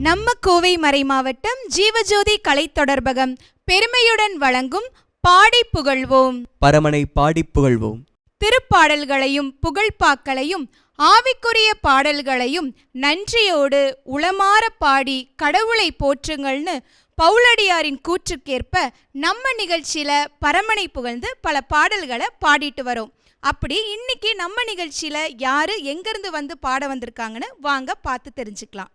நம்ம கோவை மறை மாவட்டம் ஜீவஜோதி கலை தொடர்பகம் பெருமையுடன் வழங்கும் பாடி புகழ்வோம், பரமனை பாடி புகழ்வோம். திருப்பாடல்களையும் புகழ்பாக்களையும் ஆவிக்குரிய பாடல்களையும் நன்றியோடு உளமாற பாடி கடவுளை போற்றுங்கள்னு பவுலடியாரின் கூற்றுக்கேற்ப நம்ம நிகழ்ச்சியில பரமனை புகழ்ந்து பல பாடல்களை பாடிட்டு வரோம். அப்படி இன்னைக்கு நம்ம நிகழ்ச்சியில யாரு எங்கிருந்து வந்து பாட வந்திருக்காங்கன்னு வாங்க பார்த்து தெரிஞ்சுக்கலாம்.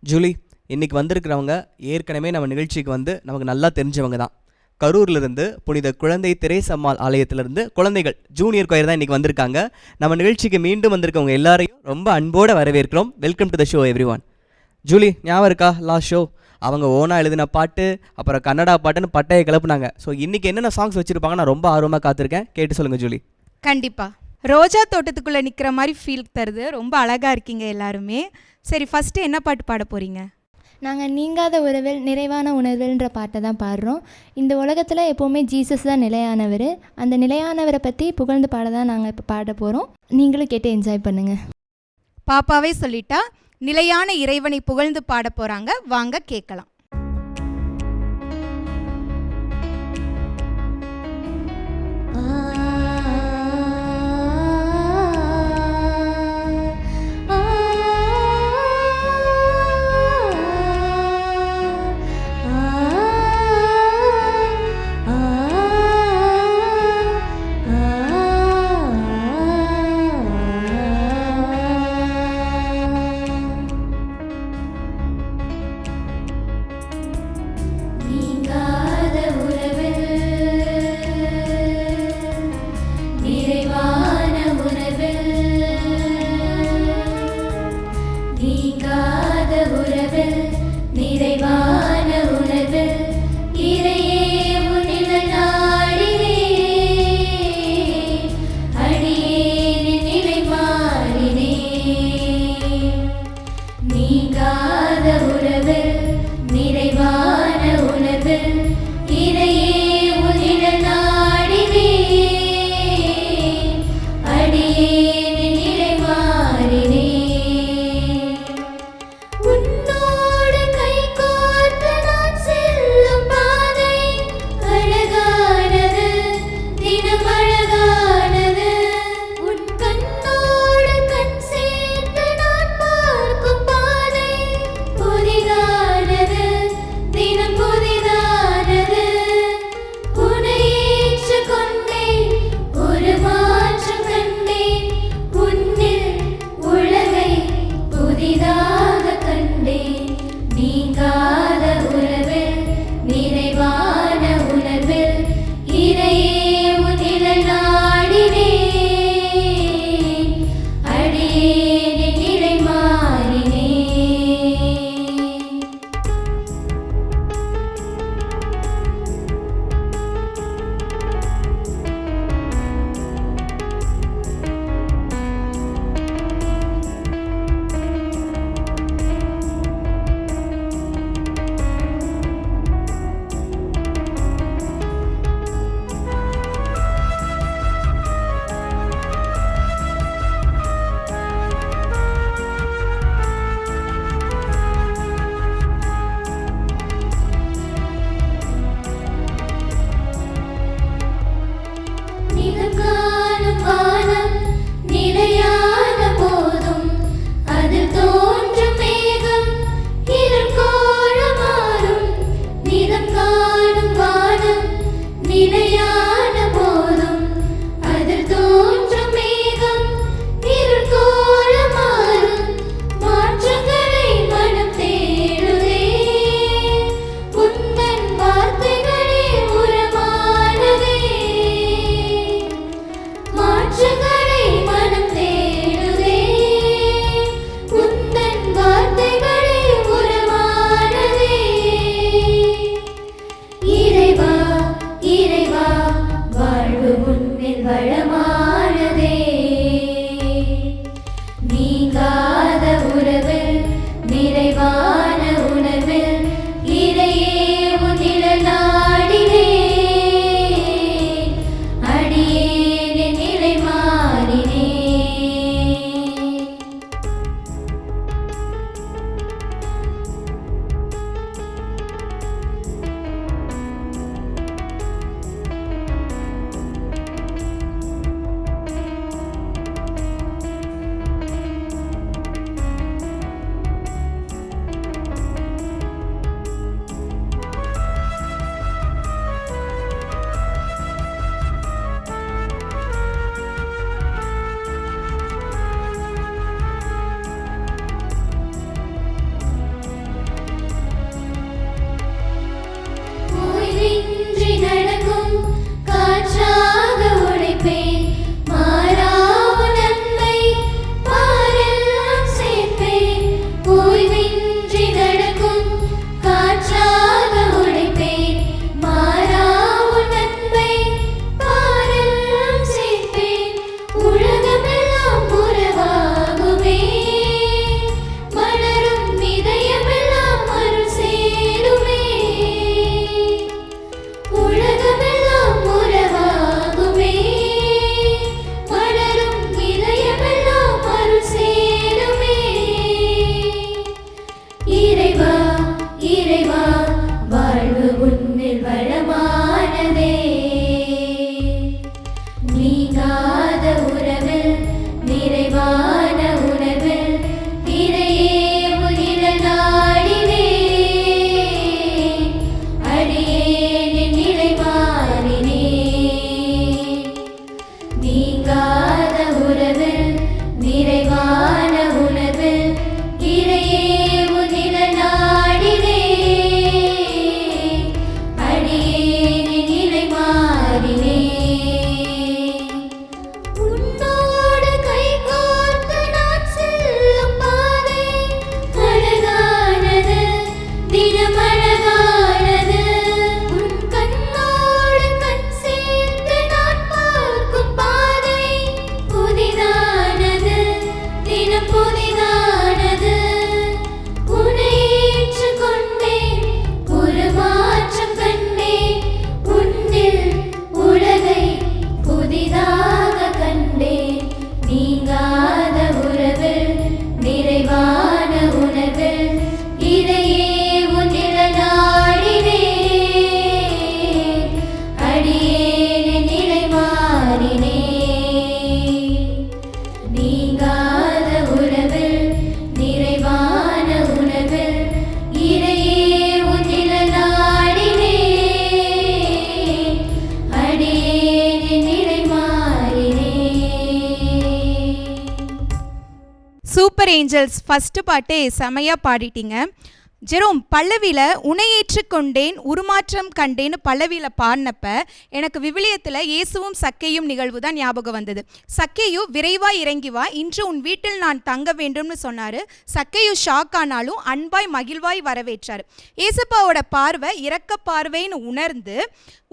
ஜூலி, இன்னைக்கு வந்திருக்கிறவங்க ஏற்கனவே நம்ம நிகழ்ச்சிக்கு வந்து நமக்கு நல்லா தெரிஞ்சவங்க தான். கரூர்லேருந்து புனித குழந்தை தெரேசம்மாள் ஆலயத்திலிருந்து குழந்தைகள் ஜூனியர் கொயர் தான் இன்றைக்கி வந்திருக்காங்க. நம்ம நிகழ்ச்சிக்கு மீண்டும் வந்திருக்கவங்க எல்லாரையும் ரொம்ப அன்போடு வரவேற்கிறோம். Welcome to the show every one. Julie, ஞாபகம் இருக்கா லாஸ்ட் ஷோ அவங்க ஓனாக எழுதின பாட்டு, அப்புறம் கன்னடா பாட்டுன்னு பட்டையை கிளப்புனாங்க. ஸோ இன்றைக்கி என்னென்ன சாங்ஸ் வச்சுருப்பாங்க நான் ரொம்ப ஆர்வமாக காத்திருக்கேன். கேட்டு சொல்லுங்கள் ஜூலி. கண்டிப்பாக ரோஜா தோட்டத்துக்குள்ளே நிற்கிற மாதிரி ஃபீல் தருது. ரொம்ப அழகாக இருக்கீங்க எல்லாருமே. சரி, ஃபஸ்ட்டு என்ன பாட்டு பாட போகிறீங்க? நாங்கள் நீங்காத உறவில் நிறைவான உணர்வுன்ற பாட்டை தான் பாடுறோம். இந்த உலகத்தில் எப்போவுமே ஜீசஸ் தான் நிலையானவர். அந்த நிலையானவரை பற்றி புகழ்ந்து பாட தான் நாங்கள் இப்போ பாட போகிறோம். நீங்களும் கேட்டு என்ஜாய் பண்ணுங்கள். பாப்பாவே சொல்லிட்டா நிலையான இறைவனை புகழ்ந்து பாட போகிறாங்க. வாங்க கேட்கலாம். சூப்பர் ஏஞ்சல்ஸ் ஃபஸ்ட்டு பாட்டே செமையாக பாடிட்டீங்க. ஜெரோம், பல்லவியில் உனையேற்றுக் கொண்டேன் உருமாற்றம் கண்டேன்னு பல்லவியில் பாடினப்ப எனக்கு விவிலியத்தில் இயேசுவும் சக்கேயும் நிகழ்வு தான் ஞாபகம் வந்தது. சக்கேயு விரைவாய் இறங்கி வா, இன்று உன் வீட்டில் நான் தங்க வேண்டும்னு சொன்னார். சக்கேயு ஷாக் ஆனாலும் அன்பாய் மகிழ்வாய் வரவேற்றார். ஏசப்பாவோட பார்வை இரக்க பார்வைன்னு உணர்ந்து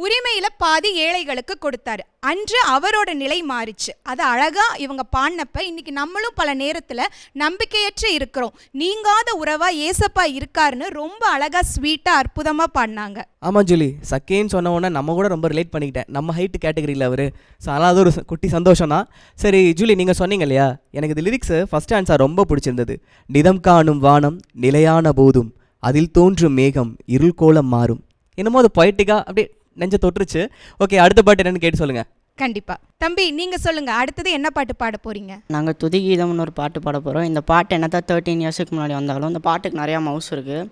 உரிமையில் பாதி ஏழைகளுக்கு கொடுத்தாரு. அன்று அவரோட நிலை மாறிச்சு. அது அழகாக இவங்க பாடினப்ப இன்னைக்கு நம்மளும் பல நேரத்தில் நம்பிக்கையற்ற இருக்கிறோம், நீங்காத உறவா ஏசப்பா இருக்காருன்னு ரொம்ப அழகாக ஸ்வீட்டாக அற்புதமாக பாடினாங்க. ஆமாம் ஜூலி, சக்கேன்னு சொன்ன உடனே நம்ம கூட ரொம்ப ரிலேட் பண்ணிக்கிட்டேன். நம்ம ஹைட்டு கேட்டகரியில் அவர். ஸோ அதனால் அது ஒரு குட்டி சந்தோஷம் தான். சரி ஜூலி, நீங்கள் சொன்னீங்க இல்லையா, எனக்கு இது லிரிக்ஸு ஃபஸ்ட் ஆன்சர் ரொம்ப பிடிச்சிருந்தது. நிதம் காணும் வானம் நிலையான போதும் அதில் தோன்றும் மேகம் இருள் கோலம் மாறும். என்னமோ அது பொய்ட்டிக்காக அப்படியே நெஞ்ச தொட்டுருச்சு. ஓகே, அடுத்த பாட்டு என்னன்னு கேட்டு சொல்லுங்கள். கண்டிப்பாக. தம்பி, நீங்கள் சொல்லுங்கள், அடுத்தது என்ன பாட்டு பாட போகிறீங்க? நாங்கள் துதிகீதம்னு ஒரு பாட்டு பாட போகிறோம். இந்த பாட்டு என்ன தான் 13 இயர்ஸுக்கு முன்னாடி வந்தாலும் இந்த பாட்டுக்கு நிறையா மவுஸ் இருக்குது.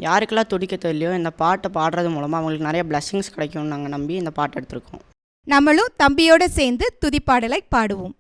யாருக்கெல்லாம் துடிக்க தெரியலையோ இந்த பாட்டை பாடுறது மூலமாக அவங்களுக்கு நிறைய பிளெஸிங்ஸ் கிடைக்கும்னு நாங்கள் நம்பி இந்த பாட்டு எடுத்திருக்கோம். நம்மளும் தம்பியோடு சேர்ந்து துதிப்பாடலை பாடுவோம்.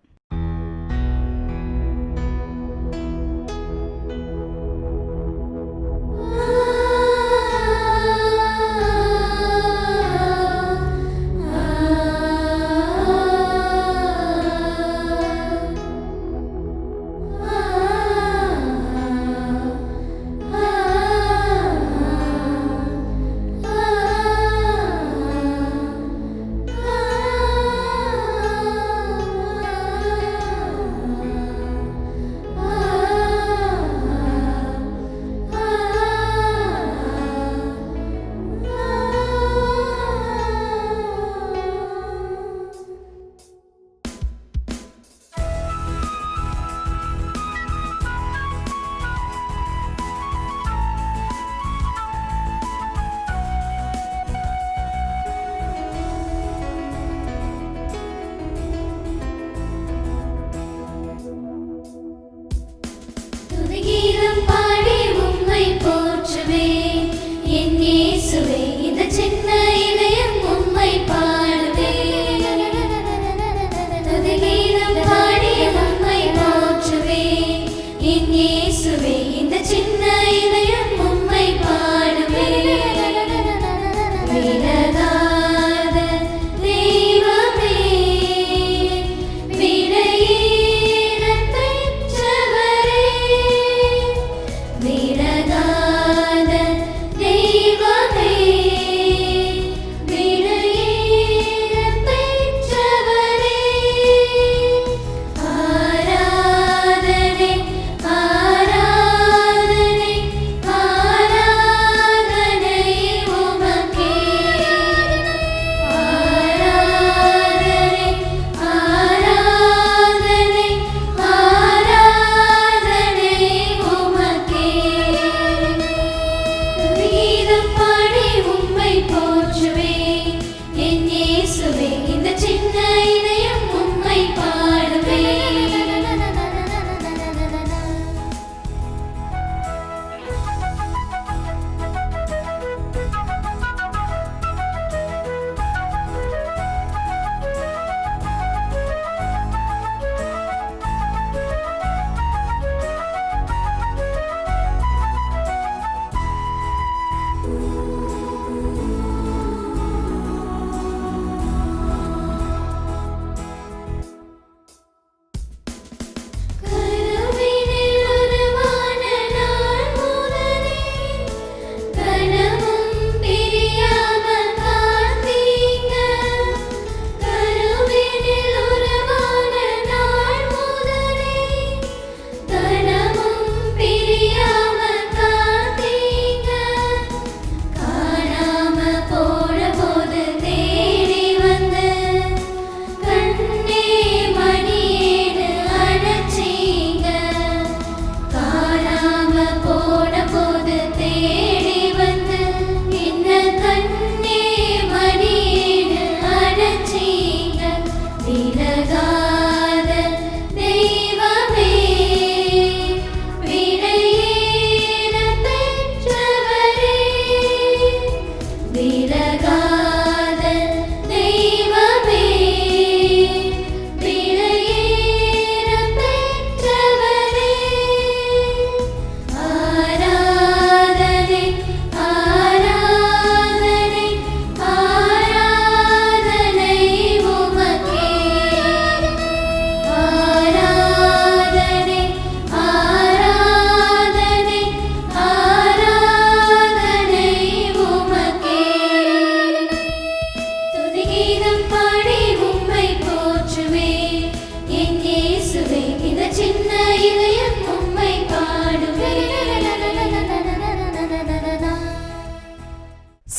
ஆராதனை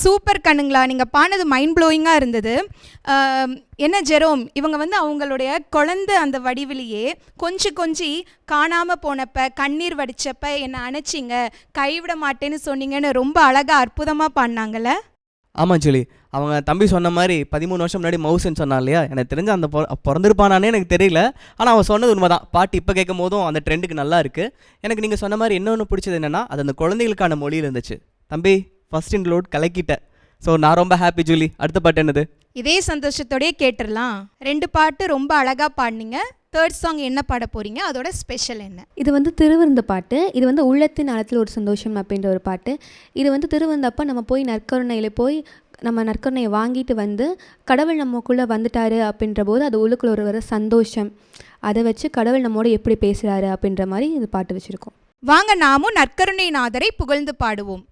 சூப்பர் கண்ணுங்களா, நீங்கள் பாடினது மைண்ட் ப்ளோயிங்காக இருந்தது. என்ன ஜெரோம், இவங்க வந்து அவங்களுடைய குழந்தை அந்த வடிவிலேயே கொஞ்சி காணாமல் போனப்ப, கண்ணீர் வடித்தப்ப என்னை அணைச்சிங்க, கைவிட மாட்டேன்னு சொன்னீங்கன்னு ரொம்ப அழகாக அற்புதமாக பாடினாங்கல்ல. ஆமாம் ஜூலி, அவங்க தம்பி சொன்ன மாதிரி 13 வருஷம் முன்னாடி மவுசுன்னு சொன்னான் இல்லையா, எனக்கு தெரிஞ்ச அந்த பிறந்திருப்பானானே எனக்கு தெரியல. ஆனால் அவன் சொன்னது உண்மைதான். பாட்டு இப்போ கேட்கும் போதும் அந்த ட்ரெண்டுக்கு நல்லா இருக்குது. எனக்கு நீங்கள் சொன்ன மாதிரி இன்னொன்று பிடிச்சது என்னென்னா, அது அந்த குழந்தைகளுக்கான மொழியில் இருந்துச்சு. தம்பி ஃபர்ஸ்ட் இன்க்ளூட் கலக்கிட்ட. ஸோ நான் ரொம்ப ஹாப்பி ஜூலி. அடுத்த பாட்டு என்னது? இதே சந்தோஷத்தோடய கேட்டுடலாம். 2 பாட்டு ரொம்ப அழகாக பாடினீங்க. தேர்ட் சாங் என்ன பாட போகிறீங்க, அதோட ஸ்பெஷல் என்ன? இது வந்து திருவிருந்த பாட்டு. இது வந்து உள்ளத்தின் ஆழத்தில் ஒரு சந்தோஷம் அப்படின்ற ஒரு பாட்டு. இது வந்து திருவிருந்தப்போ நம்ம போய் நற்கருணையில் போய் நம்ம நற்கருணையை வாங்கிட்டு வந்து கடவுள் நமக்குள்ளே வந்துட்டாரு அப்படின்ற போது அது உள்ளுக்குள்ள ஒரு வர சந்தோஷம், அதை வச்சு கடவுள் நம்மோட எப்படி பேசுகிறாரு அப்படின்ற மாதிரி இது பாட்டு வச்சுருக்கோம். வாங்க நாமும் நற்கருணை நாதரை புகழ்ந்து பாடுவோம்.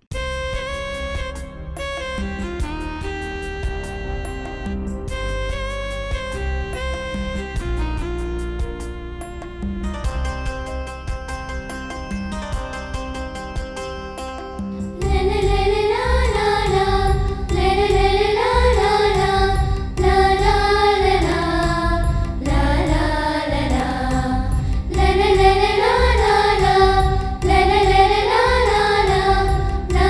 la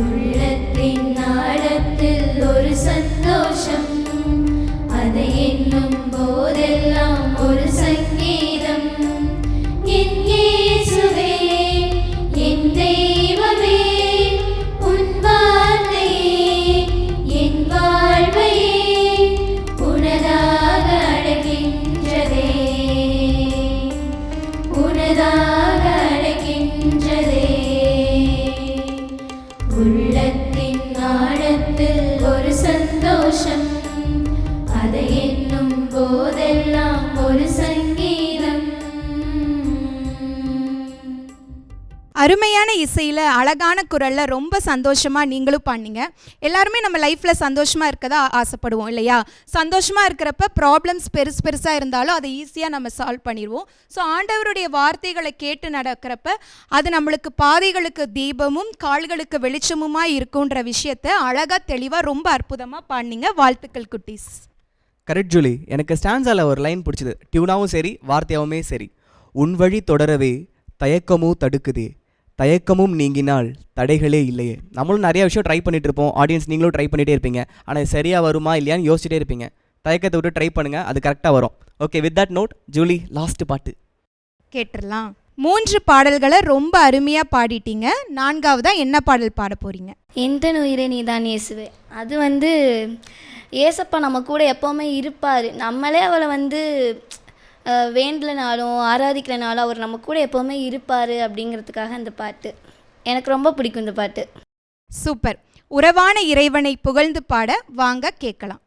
உள்ளத்தின் ஆழத்தில் ஒரு சந்தோஷம், அதை எண்ணும் போதெல்லாம் ஒரு சங்கீதம். என் இயேசுவே, என் தெய்வமே, உன் வார்த்தையே என் வாழ்வையே உனதாக அழைக்கின்றதே, உனதாக அழைக்கின்றதே. உள்ளத்தின் ஆழத்தில் ஒரு சந்தோஷம், அதை எண்ணும் போதெல்லாம் ஒரு சங்கீதம். அருமையான இசையில் அழகான குரலில் ரொம்ப சந்தோஷமாக நீங்களும் பாடினீங்க. எல்லாருமே நம்ம லைஃப்பில் சந்தோஷமாக இருக்கதா ஆசைப்படுவோம் இல்லையா? சந்தோஷமாக இருக்கிறப்ப ப்ராப்ளம்ஸ் பெருசாக இருந்தாலும் அதை ஈஸியாக நம்ம சால்வ் பண்ணிடுவோம். ஸோ ஆண்டவருடைய வார்த்தைகளை கேட்டு நடக்கிறப்ப அது நம்மளுக்கு பாதைகளுக்கு தீபமும் கால்களுக்கு வெளிச்சமுமாக இருக்குன்ற விஷயத்தை அழகாக தெளிவாக ரொம்ப அற்புதமாக பாடினீங்க. வாழ்த்துக்கள் குட்டீஸ். Correct Julie. எனக்கு ஸ்டான்ஸால ஒரு லைன் பிடிச்சது. டியூனாவும் சரி வார்த்தையாவுமே சரி. உன் வழி தொடரவே தயக்கமும் தடுக்குதே, தயக்கமும் நீங்கினால் தடைகளே இல்லையே. நம்மளும் நிறைய விஷயம் ட்ரை பண்ணிட்டு இருப்போம். ஆடியன்ஸ் நீங்களும் ட்ரை பண்ணிகிட்டே இருப்பீங்க. ஆனால் சரியாக வருமா இல்லையான்னு யோசிச்சுட்டே இருப்பீங்க. தயக்கத்தை விட்டு ட்ரை பண்ணுங்கள், அது கரெக்டாக வரும். Okay, with that note Julie, last பாட்டு கேட்டுடலாம். 3 பாடல்களை ரொம்ப அருமையாக பாடிட்டீங்க. 4வதாக என்ன பாடல் பாட போகிறீங்க? எந்த உயிரே நீதான் இயேசுவே. அது ஏசப்பா நம்ம கூட எப்போவுமே இருப்பார். நம்மளே அவளை வேண்டலனாலும் ஆராதிக்கலனாலும் அவர் நம்ம கூட எப்போவுமே இருப்பார் அப்படிங்கிறதுக்காக இந்த பாட்டு எனக்கு ரொம்ப பிடிக்கும். இந்த பாட்டு சூப்பர். உறவான இறைவனை புகழ்ந்து பாட வாங்க கேட்கலாம்.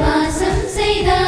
வாசம் செய்தாய்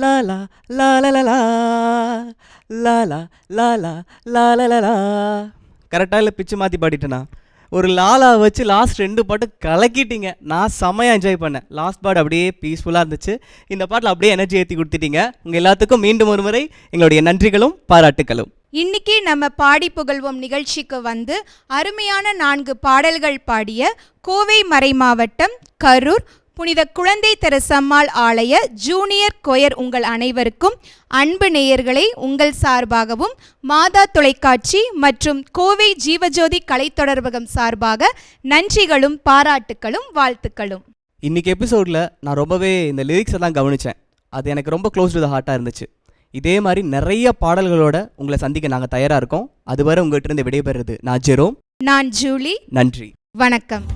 லாலா லாலலா லாலா லாலா லாலலா. கரெக்டாக இல்லை பிச்சு மாற்றி பாடிட்டேனா? ஒரு லாலா வச்சு லாஸ்ட் 2 பாட்டு கலக்கிட்டீங்க. நான் செம்மையாக என்ஜாய் பண்ணேன். லாஸ்ட் பாட்டு அப்படியே பீஸ்ஃபுல்லாக இருந்துச்சு. இந்த பாட்டில் அப்படியே எனர்ஜி ஏற்றி கொடுத்துட்டீங்க. உங்கள் எல்லாத்துக்கும் மீண்டும் ஒரு முறை எங்களுடைய நன்றிகளும் பாராட்டுகளும். இன்னைக்கு நம்ம பாடி புகழ்வோம் நிகழ்ச்சிக்கு வந்து அருமையான 4 பாடல்கள் பாடிய கோவை மறை மாவட்டம் கரூர் புனித குழந்தை தெரசம்மாள் ஆலய ஜூனியர் கொயர் உங்கள் அனைவருக்கும் அன்பு நேயர்களை உங்கள் சார்பாகவும் மாதா தொலைக்காட்சி மற்றும் கோவை ஜீவஜோதி கலைத்தொடர்பகம் சார்பாக நன்றிகளும் பாராட்டுகளும் வாழ்த்துக்களும். இன்றைக்கி எபிசோடில் நான் ரொம்பவே இந்த லிரிக்ஸை தான் கவனித்தேன். அது எனக்கு ரொம்ப க்ளோஸ் டு த ஹார்ட்டாக இருந்துச்சு. இதே மாதிரி நிறைய பாடல்களோட உங்களை சந்திக்க நாங்கள் தயாராக இருக்கோம். அதுவரை உங்கள்கிட்ட இருந்து விடைபெறுறது நான் ஜெரோம். நான் ஜூலி. நன்றி, வணக்கம்.